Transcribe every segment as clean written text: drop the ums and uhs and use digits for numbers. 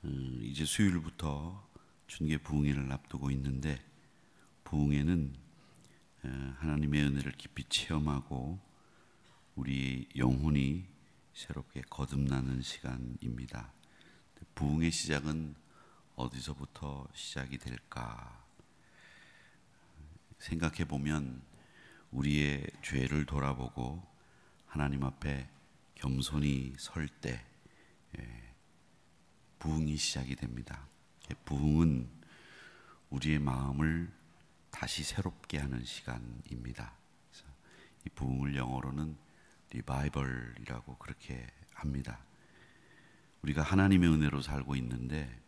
이제 수요일부터 준계 부흥회를 앞두고 있는데, 부흥회는 하나님의 은혜를 깊이 체험하고 우리 영혼이 새롭게 거듭나는 시간입니다. 부흥의 시작은 어디서부터 시작이 될까 생각해 보면, 우리의 죄를 돌아보고 하나님 앞에 겸손히 설 때 부흥이 시작이 됩니다. 부흥은 우리의 마음을 다시 새롭게 하는 시간입니다. 그래서 이 부흥을 영어로는 리바이벌이라고 그렇게 합니다. 우리가 하나님의 은혜로 살고 있는데,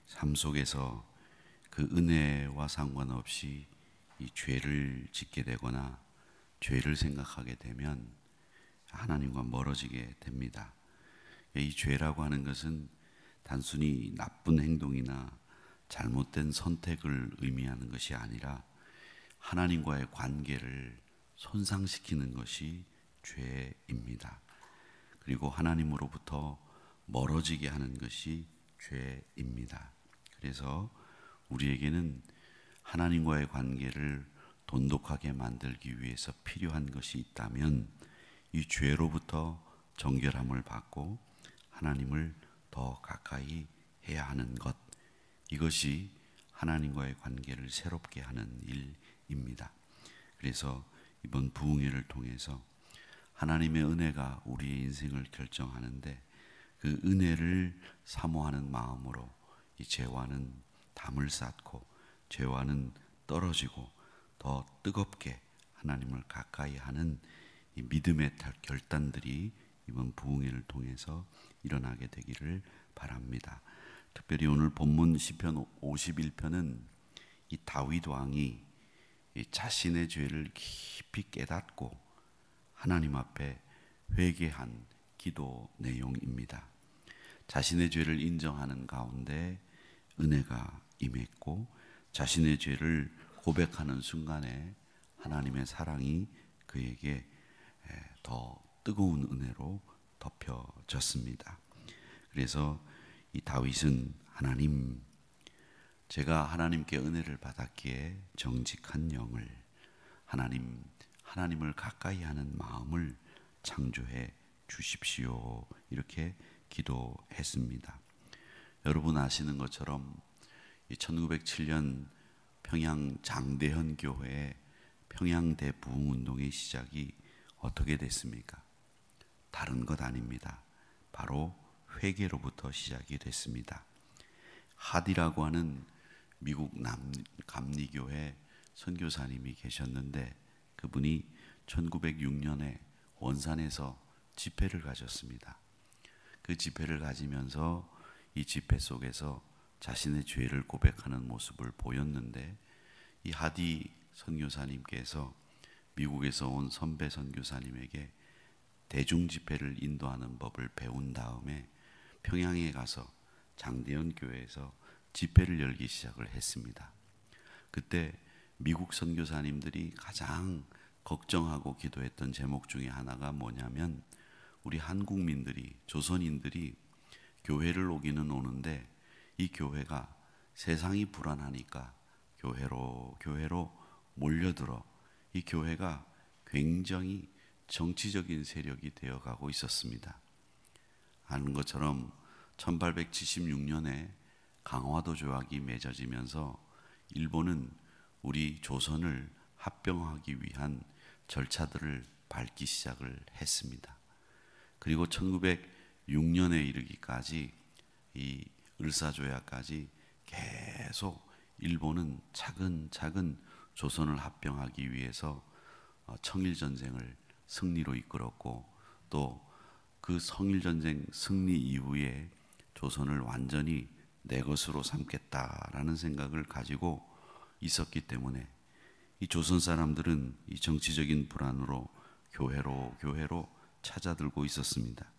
삶 속에서 그 은혜와 상관없이 이 죄를 짓게 되거나 죄를 생각하게 되면 하나님과 멀어지게 됩니다. 이 죄라고 하는 것은 단순히 나쁜 행동이나 잘못된 선택을 의미하는 것이 아니라 하나님과의 관계를 손상시키는 것이 죄입니다. 그리고 하나님으로부터 멀어지게 하는 것이 죄입니다. 그래서 우리에게는 하나님과의 관계를 돈독하게 만들기 위해서 필요한 것이 있다면, 이 죄로부터 정결함을 받고 하나님을 더 가까이 해야 하는 것, 이것이 하나님과의 관계를 새롭게 하는 일입니다. 그래서 이번 부흥회를 통해서 하나님의 은혜가 우리의 인생을 결정하는데, 그 은혜를 사모하는 마음으로 이 죄와는 담을 쌓고 죄와는 떨어지고 더 뜨겁게 하나님을 가까이 하는 이 믿음의 결단들이 이번 부흥회를 통해서 일어나게 되기를 바랍니다. 특별히 오늘 본문 시편 51편은 이 다윗 왕이 이 자신의 죄를 깊이 깨닫고 하나님 앞에 회개한 기도 내용입니다. 자신의 죄를 인정하는 가운데 은혜가 임했고, 자신의 죄를 고백하는 순간에 하나님의 사랑이 그에게 더 뜨거운 은혜로 덮여졌습니다. 그래서 이 다윗은, 하나님, 제가 하나님께 은혜를 받았기에 정직한 영을, 하나님을 가까이 하는 마음을 창조해 주십시오, 이렇게 기도했습니다. 여러분 아시는 것처럼 1907년 평양 장대현 교회의 평양대 부흥운동의 시작이 어떻게 됐습니까? 다른 것 아닙니다. 바로 회개로부터 시작이 됐습니다. 하디라고 하는 미국 감리교회 선교사님이 계셨는데, 그분이 1906년에 원산에서 집회를 가졌습니다. 그 집회를 가지면서 이 집회 속에서 자신의 죄를 고백하는 모습을 보였는데, 이 하디 선교사님께서 미국에서 온 선배 선교사님에게 대중 집회를 인도하는 법을 배운 다음에 평양에 가서 장대현 교회에서 집회를 열기 시작을 했습니다. 그때 미국 선교사님들이 가장 걱정하고 기도했던 제목 중에 하나가 뭐냐면, 우리 한국민들이, 조선인들이 교회를 오기는 오는데 이 교회가 세상이 불안하니까 교회로 몰려들어 이 교회가 굉장히 정치적인 세력이 되어가고 있었습니다. 아는 것처럼 1876년에 강화도 조약이 맺어지면서 일본은 우리 조선을 합병하기 위한 절차들을 밟기 시작을 했습니다. 그리고 1906년에 이르기까지, 이 을사조약까지 계속 일본은 차근차근 조선을 합병하기 위해서 청일전쟁을 승리로 이끌었고, 또 그 청일전쟁 승리 이후에 조선을 완전히 내 것으로 삼겠다라는 생각을 가지고 있었기 때문에 이 조선 사람들은 이 정치적인 불안으로 교회로 찾아들고 있었습니다.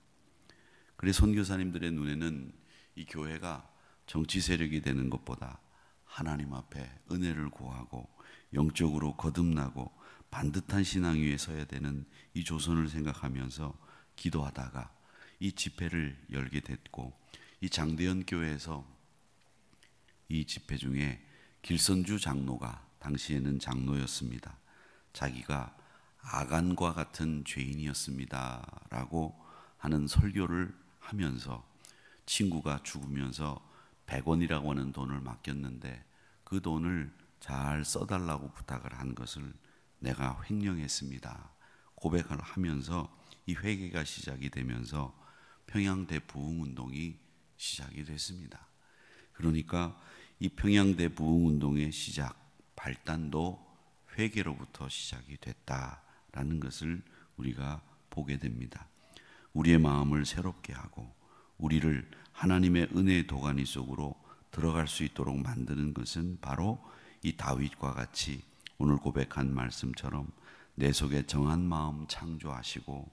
그래서 선교사님들의 눈에는 이 교회가 정치 세력이 되는 것보다 하나님 앞에 은혜를 구하고 영적으로 거듭나고 반듯한 신앙 위에 서야 되는 이 조선을 생각하면서 기도하다가 이 집회를 열게 됐고, 이 장대현 교회에서 이 집회 중에 길선주 장로가 당시에는 장로였습니다. 자기가 아간과 같은 죄인이었습니다 라고 하는 설교를 하면서 친구가 죽으면서 100원이라고 하는 돈을 맡겼는데 그 돈을 잘 써달라고 부탁을 한 것을 내가 횡령했습니다 고백을 하면서 이 회개가 시작이 되면서 평양대 부흥운동이 시작이 됐습니다. 그러니까 이 평양대 부흥운동의 시작, 발단도 회개로부터 시작이 됐다라는 것을 우리가 보게 됩니다. 우리의 마음을 새롭게 하고 우리를 하나님의 은혜의 도가니 속으로 들어갈 수 있도록 만드는 것은 바로 이 다윗과 같이 오늘 고백한 말씀처럼 내 속에 정한 마음 창조하시고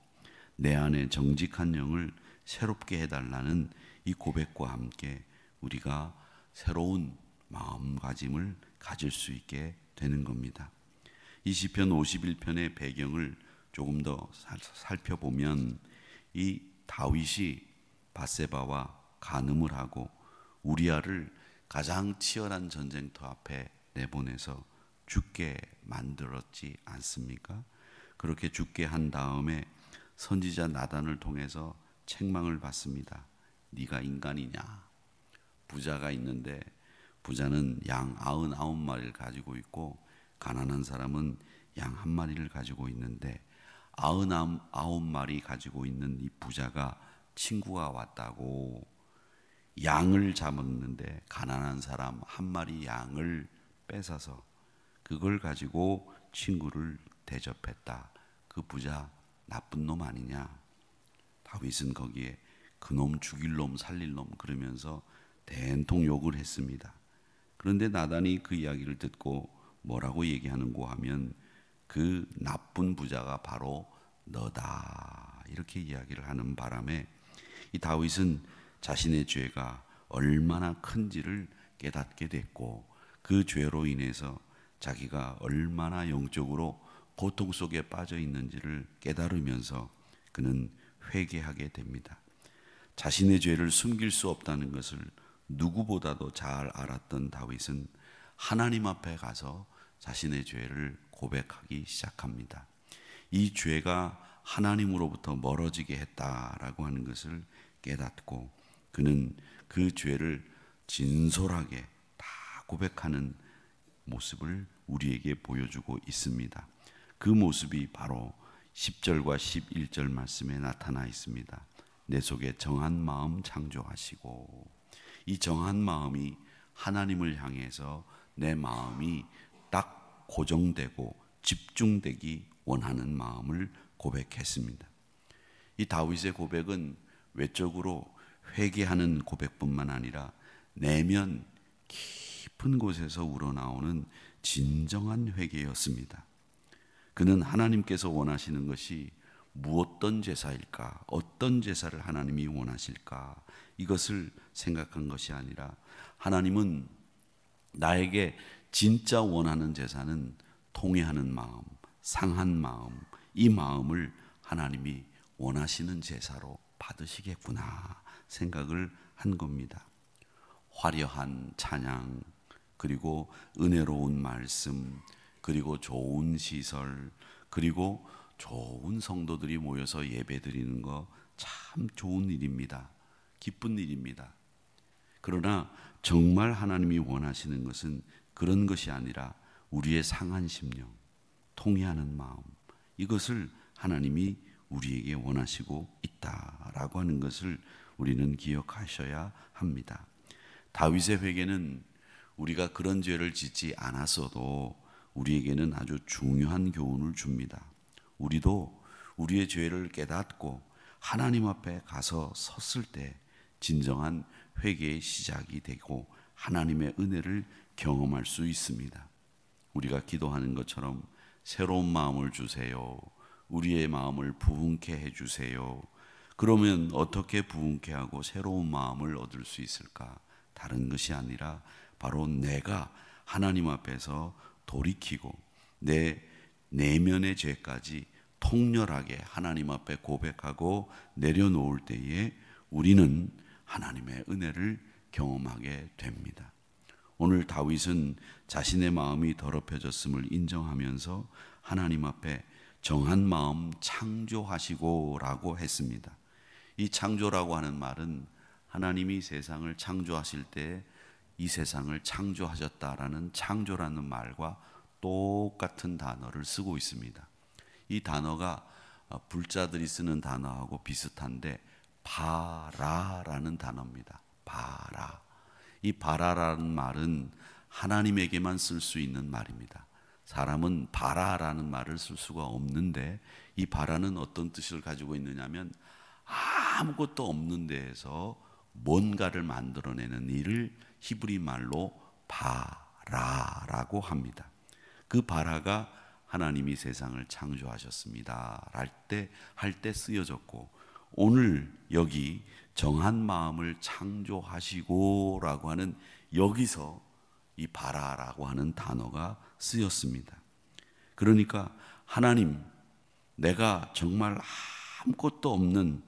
내 안에 정직한 영을 새롭게 해달라는 이 고백과 함께 우리가 새로운 마음가짐을 가질 수 있게 되는 겁니다. 이 시편 51편의 배경을 조금 더 살펴보면 이 다윗이 밧세바와 간음을 하고 우리아를 가장 치열한 전쟁터 앞에 내보내서 죽게 만들었지 않습니까? 그렇게 죽게 한 다음에 선지자 나단을 통해서 책망을 받습니다. 네가 인간이냐? 부자가 있는데 부자는 양 99마리를 가지고 있고 가난한 사람은 양 1마리를 가지고 있는데 99마리 가지고 있는 이 부자가 친구가 왔다고 양을 잡았는데 가난한 사람 1마리 양을 뺏어서 그걸 가지고 친구를 대접했다. 그 부자 나쁜 놈 아니냐? 다윗은 거기에 그놈 죽일 놈 살릴 놈 그러면서 된통 욕을 했습니다. 그런데 나단이 그 이야기를 듣고 뭐라고 얘기하는고 하면 그 나쁜 부자가 바로 너다 이렇게 이야기를 하는 바람에 이 다윗은 자신의 죄가 얼마나 큰지를 깨닫게 됐고 그 죄로 인해서 자기가 얼마나 영적으로 고통 속에 빠져 있는지를 깨달으면서 그는 회개하게 됩니다. 자신의 죄를 숨길 수 없다는 것을 누구보다도 잘 알았던 다윗은 하나님 앞에 가서 자신의 죄를 고백하기 시작합니다. 이 죄가 하나님으로부터 멀어지게 했다라고 하는 것을 깨닫고 그는 그 죄를 진솔하게 다 고백하는 모습을 우리에게 보여주고 있습니다. 그 모습이 바로 10절과 11절 말씀에 나타나 있습니다. 내 속에 정한 마음 창조하시고 이 정한 마음이 하나님을 향해서 내 마음이 딱 고정되고 집중되기 원하는 마음을 고백했습니다. 이 다윗의 고백은 외적으로 회개하는 고백뿐만 아니라 내면 깊은 곳에서 우러나오는 진정한 회개였습니다. 그는 하나님께서 원하시는 것이 무엇던 제사일까? 어떤 제사를 하나님이 원하실까? 이것을 생각한 것이 아니라 하나님은 나에게 진짜 원하는 제사는 통회하는 마음, 상한 마음, 이 마음을 하나님이 원하시는 제사로 받으시겠구나 생각을 한 겁니다. 화려한 찬양, 그리고 은혜로운 말씀, 그리고 좋은 시설, 그리고 좋은 성도들이 모여서 예배 드리는 거 참 좋은 일입니다. 기쁜 일입니다. 그러나 정말 하나님이 원하시는 것은 그런 것이 아니라 우리의 상한 심령, 통회하는 마음, 이것을 하나님이 우리에게 원하시고 있다라고 하는 것을 우리는 기억하셔야 합니다. 다윗의 회개는 우리가 그런 죄를 짓지 않았어도 우리에게는 아주 중요한 교훈을 줍니다. 우리도 우리의 죄를 깨닫고 하나님 앞에 가서 섰을 때 진정한 회개의 시작이 되고 하나님의 은혜를 경험할 수 있습니다. 우리가 기도하는 것처럼 새로운 마음을 주세요. 우리의 마음을 부흥케 해주세요. 그러면 어떻게 부흥케 하고 새로운 마음을 얻을 수 있을까? 다른 것이 아니라 바로 내가 하나님 앞에서 돌이키고 내 내면의 죄까지 통렬하게 하나님 앞에 고백하고 내려놓을 때에 우리는 하나님의 은혜를 경험하게 됩니다. 오늘 다윗은 자신의 마음이 더럽혀졌음을 인정하면서 하나님 앞에 정한 마음 창조하시고 라고 했습니다. 이 창조라고 하는 말은 하나님이 세상을 창조하실 때 이 세상을 창조하셨다라는 창조라는 말과 똑같은 단어를 쓰고 있습니다. 이 단어가 불자들이 쓰는 단어하고 비슷한데 바라라는 단어입니다. 바라. 이 바라라는 말은 하나님에게만 쓸 수 있는 말입니다. 사람은 바라라는 말을 쓸 수가 없는데 이 바라는 어떤 뜻을 가지고 있느냐면 아무것도 없는 데에서 뭔가를 만들어내는 일을 히브리 말로 바라라고 합니다. 그 바라가 하나님이 세상을 창조하셨습니다 할 때 쓰여졌고, 오늘 여기 정한 마음을 창조하시고 라고 하는 여기서 이 바라라고 하는 단어가 쓰였습니다. 그러니까 하나님, 내가 정말 아무것도 없는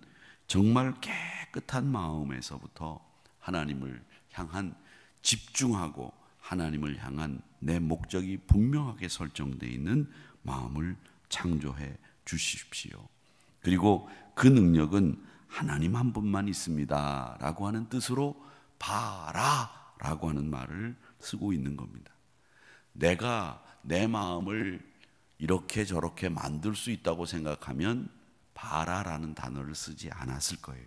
정말 깨끗한 마음에서부터 하나님을 향한 집중하고 하나님을 향한 내 목적이 분명하게 설정되어 있는 마음을 창조해 주십시오. 그리고 그 능력은 하나님 한 분만 있습니다 라고 하는 뜻으로 바라라고 하는 말을 쓰고 있는 겁니다. 내가 내 마음을 이렇게 저렇게 만들 수 있다고 생각하면 바라라는 단어를 쓰지 않았을 거예요.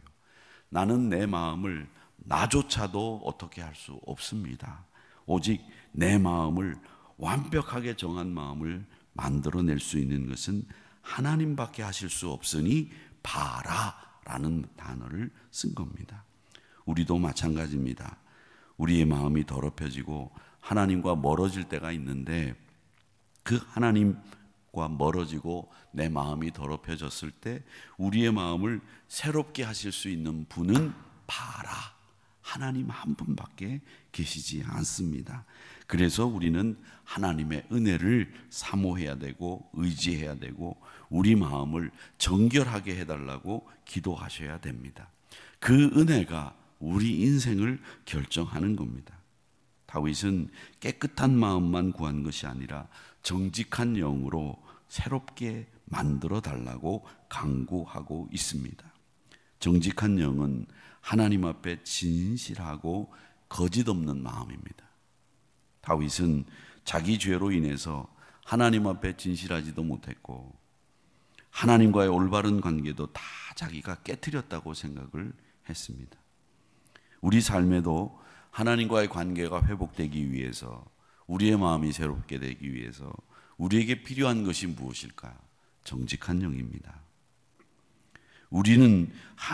나는 내 마음을 나조차도 어떻게 할 수 없습니다. 오직 내 마음을 완벽하게 정한 마음을 만들어낼 수 있는 것은 하나님밖에 하실 수 없으니 바라라는 단어를 쓴 겁니다. 우리도 마찬가지입니다. 우리의 마음이 더럽혀지고 하나님과 멀어질 때가 있는데, 그 하나님과 멀어지고 내 마음이 더럽혀졌을 때 우리의 마음을 새롭게 하실 수 있는 분은 바라, 하나님 한 분밖에 계시지 않습니다. 그래서 우리는 하나님의 은혜를 사모해야 되고 의지해야 되고 우리 마음을 정결하게 해달라고 기도하셔야 됩니다. 그 은혜가 우리 인생을 결정하는 겁니다. 다윗은 깨끗한 마음만 구한 것이 아니라 정직한 영으로 새롭게 만들어 달라고 간구하고 있습니다. 정직한 영은 하나님 앞에 진실하고 거짓 없는 마음입니다. 다윗은 자기 죄로 인해서 하나님 앞에 진실하지도 못했고 하나님과의 올바른 관계도 다 자기가 깨트렸다고 생각을 했습니다. 우리 삶에도 하나님과의 관계가 회복되기 위해서, 우리의 마음이 새롭게 되기 위해서 우리에게 필요한 것이 무엇일까? 정직한 영입니다. 우리는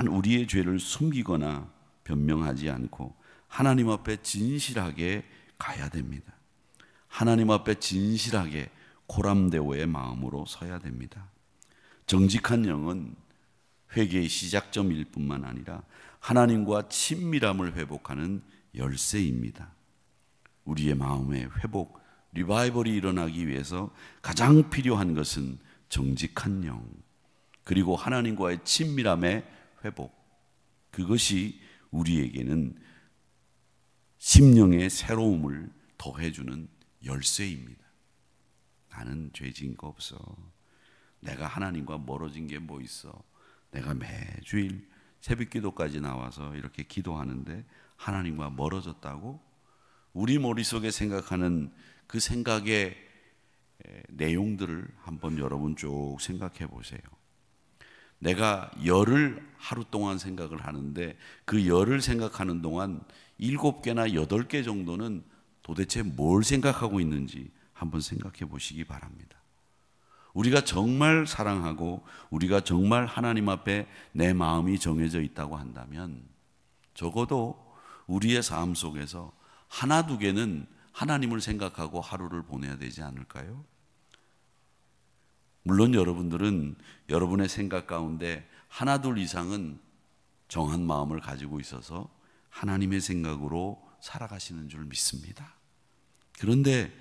우리의 죄를 숨기거나 변명하지 않고 하나님 앞에 진실하게 가야 됩니다. 하나님 앞에 진실하게 고람대오의 마음으로 서야 됩니다. 정직한 영은 회개의 시작점일 뿐만 아니라 하나님과 친밀함을 회복하는 열쇠입니다. 우리의 마음의 회복, 리바이벌이 일어나기 위해서 가장 필요한 것은 정직한 영, 그리고 하나님과의 친밀함의 회복, 그것이 우리에게는 심령의 새로움을 더해주는 열쇠입니다. 나는 죄 지은 거 없어. 내가 하나님과 멀어진 게 뭐 있어. 내가 매주일 새벽기도까지 나와서 이렇게 기도하는데 하나님과 멀어졌다고? 우리 머릿속에 생각하는 그 생각의 내용들을 한번 여러분 쭉 생각해 보세요. 내가 열을 하루 동안 생각을 하는데 그 열을 생각하는 동안 7개나 8개 정도는 도대체 뭘 생각하고 있는지 한번 생각해 보시기 바랍니다. 우리가 정말 사랑하고 우리가 정말 하나님 앞에 내 마음이 정해져 있다고 한다면 적어도 우리의 삶 속에서 하나 두 개는 하나님을 생각하고 하루를 보내야 되지 않을까요? 물론 여러분들은 여러분의 생각 가운데 하나 둘 이상은 정한 마음을 가지고 있어서 하나님의 생각으로 살아가시는 줄 믿습니다. 그런데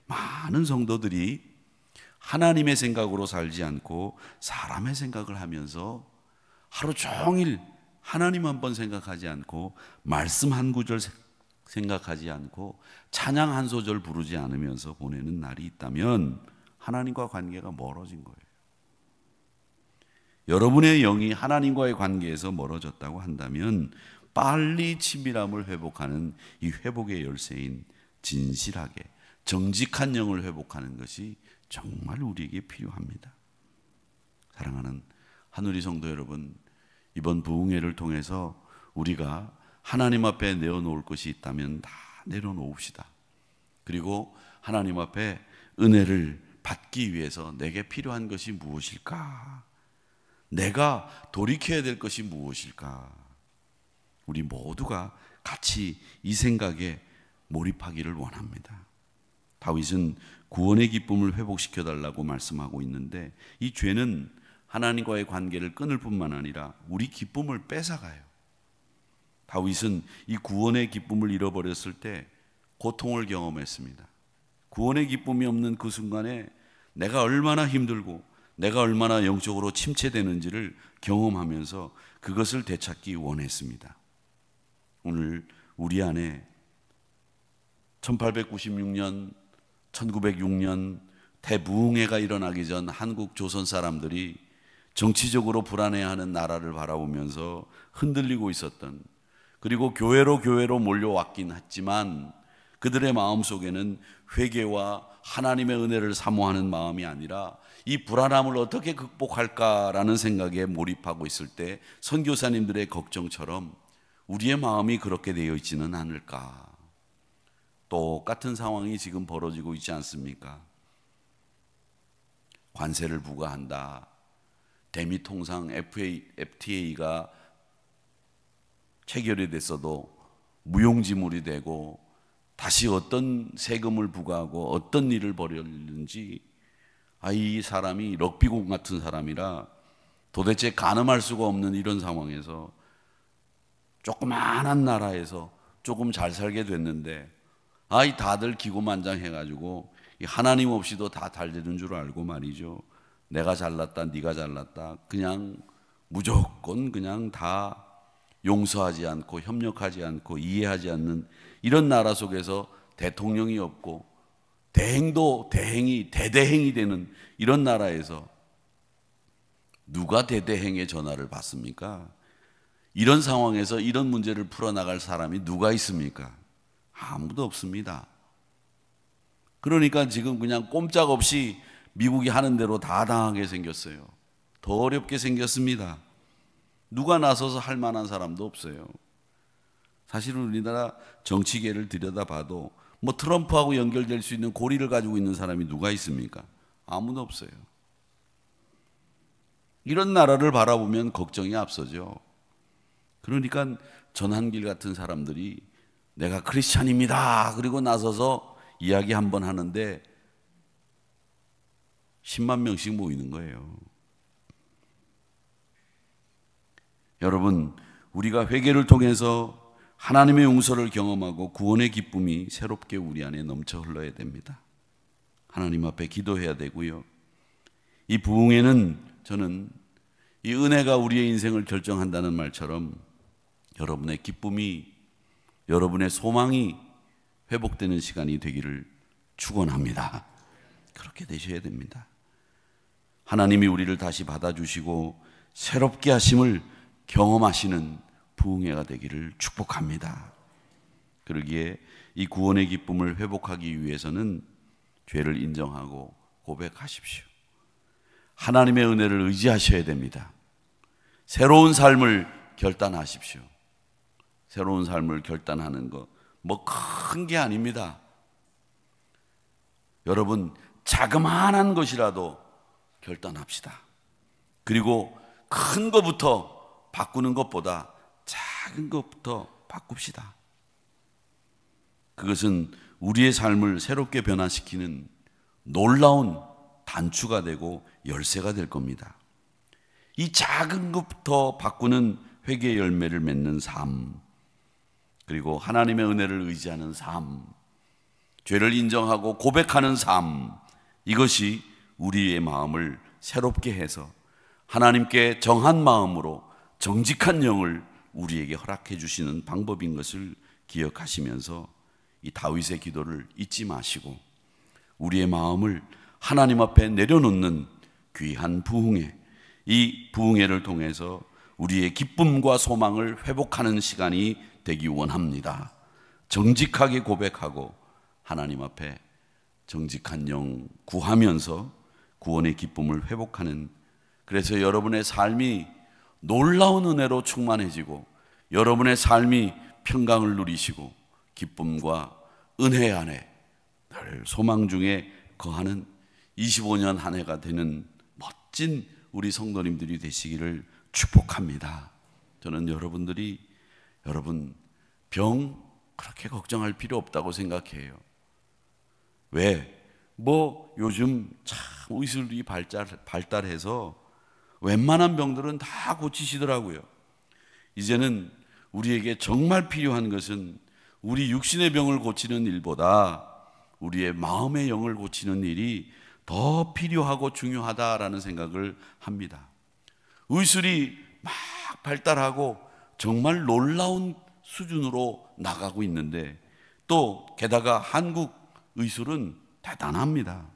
많은 성도들이 하나님의 생각으로 살지 않고 사람의 생각을 하면서 하루 종일 하나님 한 번 생각하지 않고 말씀 한 구절 생각하지 않고 찬양 한 소절 부르지 않으면서 보내는 날이 있다면 하나님과 관계가 멀어진 거예요. 여러분의 영이 하나님과의 관계에서 멀어졌다고 한다면 빨리 친밀함을 회복하는 이 회복의 열쇠인 진실하게 정직한 영을 회복하는 것이 정말 우리에게 필요합니다. 사랑하는 하누리 성도 여러분, 이번 부흥회를 통해서 우리가 하나님 앞에 내어놓을 것이 있다면 다 내려놓읍시다. 그리고 하나님 앞에 은혜를 받기 위해서 내게 필요한 것이 무엇일까? 내가 돌이켜야 될 것이 무엇일까? 우리 모두가 같이 이 생각에 몰입하기를 원합니다. 다윗은 구원의 기쁨을 회복시켜 달라고 말씀하고 있는데 이 죄는 하나님과의 관계를 끊을 뿐만 아니라 우리 기쁨을 뺏어가요. 다윗은 이 구원의 기쁨을 잃어버렸을 때 고통을 경험했습니다. 구원의 기쁨이 없는 그 순간에 내가 얼마나 힘들고 내가 얼마나 영적으로 침체되는지를 경험하면서 그것을 되찾기 원했습니다. 오늘 우리 안에 1896년, 1906년 대부흥회가 일어나기 전 한국 조선 사람들이 정치적으로 불안해하는 나라를 바라보면서 흔들리고 있었던, 그리고 교회로 몰려왔긴 했지만 그들의 마음속에는 회개와 하나님의 은혜를 사모하는 마음이 아니라 이 불안함을 어떻게 극복할까라는 생각에 몰입하고 있을 때 선교사님들의 걱정처럼 우리의 마음이 그렇게 되어 있지는 않을까. 똑같은 상황이 지금 벌어지고 있지 않습니까? 관세를 부과한다. 대미 통상 FTA가 체결이 됐어도 무용지물이 되고 다시 어떤 세금을 부과하고 어떤 일을 벌였는지, 이 사람이 럭비공 같은 사람이라 도대체 가늠할 수가 없는 이런 상황에서 조그마한 나라에서 조금 잘 살게 됐는데 다들 기고만장해가지고 하나님 없이도 다 잘 되는 줄 알고 말이죠. 내가 잘났다 네가 잘났다 그냥 무조건 그냥 다 용서하지 않고 협력하지 않고 이해하지 않는 이런 나라 속에서 대통령이 없고 대행도 대대행이 되는 이런 나라에서 누가 대대행의 전화를 받습니까? 이런 상황에서 이런 문제를 풀어나갈 사람이 누가 있습니까? 아무도 없습니다. 그러니까 지금 그냥 꼼짝없이 미국이 하는 대로 다 당하게 생겼어요. 더 어렵게 생겼습니다. 누가 나서서 할 만한 사람도 없어요. 사실은 우리나라 정치계를 들여다봐도 트럼프하고 연결될 수 있는 고리를 가지고 있는 사람이 누가 있습니까? 아무도 없어요. 이런 나라를 바라보면 걱정이 앞서죠. 그러니까 전한길 같은 사람들이 내가 크리스찬입니다 그리고 나서서 이야기 한번 하는데 10만 명씩 모이는 거예요. 여러분, 우리가 회개를 통해서 하나님의 용서를 경험하고 구원의 기쁨이 새롭게 우리 안에 넘쳐 흘러야 됩니다. 하나님 앞에 기도해야 되고요. 이 부흥회는 저는 이 은혜가 우리의 인생을 결정한다는 말처럼 여러분의 기쁨이, 여러분의 소망이 회복되는 시간이 되기를 축원합니다. 그렇게 되셔야 됩니다. 하나님이 우리를 다시 받아주시고 새롭게 하심을 경험하시는 부흥회가 되기를 축복합니다. 그러기에 이 구원의 기쁨을 회복하기 위해서는 죄를 인정하고 고백하십시오. 하나님의 은혜를 의지하셔야 됩니다. 새로운 삶을 결단하십시오. 새로운 삶을 결단하는 거 큰 게 아닙니다. 여러분, 자그마한 것이라도 결단합시다. 그리고 큰 것부터 바꾸는 것보다 작은 것부터 바꿉시다. 그것은 우리의 삶을 새롭게 변화시키는 놀라운 단추가 되고 열쇠가 될 겁니다. 이 작은 것부터 바꾸는 회개의 열매를 맺는 삶, 그리고 하나님의 은혜를 의지하는 삶, 죄를 인정하고 고백하는 삶, 이것이 우리의 마음을 새롭게 해서 하나님께 정한 마음으로 정직한 영을 우리에게 허락해 주시는 방법인 것을 기억하시면서 이 다윗의 기도를 잊지 마시고 우리의 마음을 하나님 앞에 내려놓는 귀한 부흥회, 이 부흥회를 통해서 우리의 기쁨과 소망을 회복하는 시간이 되기 원합니다. 정직하게 고백하고 하나님 앞에 정직한 영 구하면서 구원의 기쁨을 회복하는, 그래서 여러분의 삶이 놀라운 은혜로 충만해지고 여러분의 삶이 평강을 누리시고 기쁨과 은혜 안에 늘 소망 중에 거하는 25년 한 해가 되는 멋진 우리 성도님들이 되시기를 축복합니다. 저는 여러분들이 여러분 병 그렇게 걱정할 필요 없다고 생각해요. 왜? 요즘 참 의술이 발달해서 웬만한 병들은 다 고치시더라고요. 이제는 우리에게 정말 필요한 것은 우리 육신의 병을 고치는 일보다 우리의 마음의 영을 고치는 일이 더 필요하고 중요하다라는 생각을 합니다. 의술이 막 발달하고 정말 놀라운 수준으로 나가고 있는데 또 게다가 한국 의술은 대단합니다.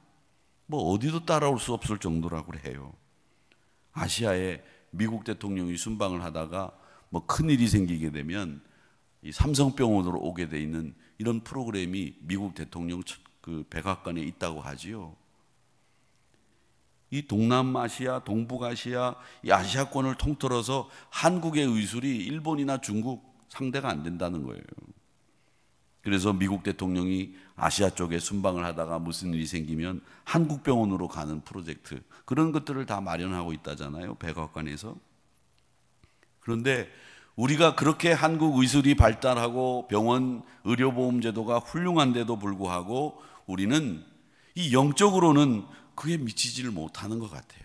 어디도 따라올 수 없을 정도라고 해요. 아시아에 미국 대통령이 순방을 하다가 큰일이 생기게 되면 이 삼성병원으로 오게 돼 있는 이런 프로그램이 미국 대통령 그 백악관에 있다고 하지요. 이 동남아시아, 동북아시아, 이 아시아권을 통틀어서 한국의 의술이 일본이나 중국 상대가 안 된다는 거예요. 그래서 미국 대통령이 아시아 쪽에 순방을 하다가 무슨 일이 생기면 한국 병원으로 가는 프로젝트, 그런 것들을 다 마련하고 있다잖아요, 백악관에서. 그런데 우리가 그렇게 한국 의술이 발달하고 병원 의료보험제도가 훌륭한데도 불구하고 우리는 이 영적으로는 그에 미치지를 못하는 것 같아요.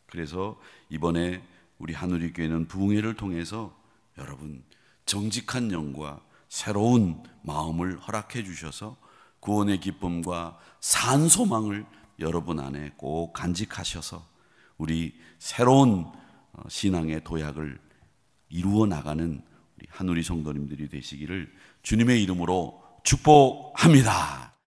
그래서 이번에 우리 한우리교회는 부흥회를 통해서 여러분 정직한 영과 새로운 마음을 허락해 주셔서 구원의 기쁨과 산 소망을 여러분 안에 꼭 간직하셔서 우리 새로운 신앙의 도약을 이루어 나가는 우리 한우리 성도님들이 되시기를 주님의 이름으로 축복합니다.